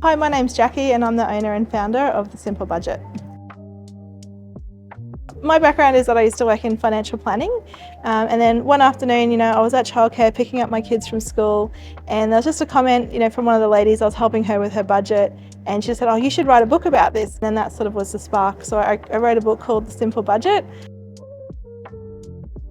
Hi, my name's Jackie and I'm the owner and founder of The Simple Budget. My background is that I used to work in financial planning, and then one afternoon, I was at childcare picking up my kids from school, and there was just a comment, from one of the ladies. I was helping her with her budget, and she said, "Oh, you should write a book about this." And then that sort of was the spark. So I wrote a book called The Simple Budget.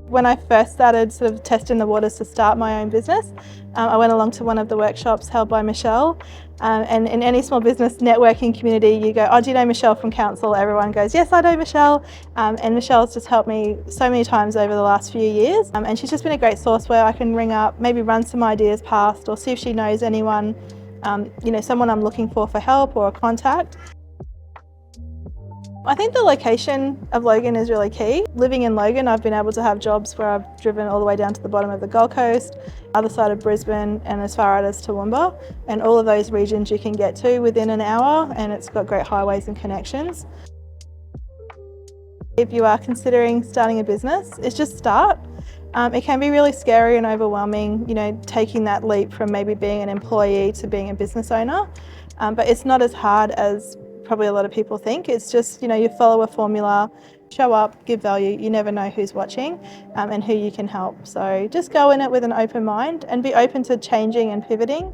When I first started sort of testing the waters to start my own business, I went along to one of the workshops held by Michelle. And in any small business networking community, you go, "Oh, do you know Michelle from council?" Everyone goes, "Yes, I know Michelle." And Michelle's just helped me so many times over the last few years. And she's just been a great source where I can ring up, maybe run some ideas past, or see if she knows anyone, someone I'm looking for help or a contact. I think the location of Logan is really key. Living in Logan, I've been able to have jobs where I've driven all the way down to the bottom of the Gold Coast, other side of Brisbane, and as far out as Toowoomba. And all of those regions you can get to within an hour, and it's got great highways and connections. If you are considering starting a business, it's just start. It can be really scary and overwhelming, taking that leap from maybe being an employee to being a business owner. But it's not as hard as probably a lot of people think. It's just, you follow a formula, show up, give value. You never know who's watching and who you can help. So just go in it with an open mind and be open to changing and pivoting.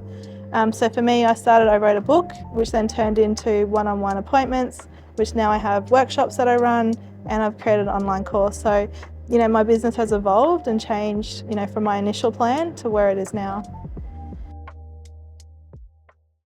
So for me, I wrote a book, which then turned into one-on-one appointments, which now I have workshops that I run, and I've created an online course. So, my business has evolved and changed, from my initial plan to where it is now.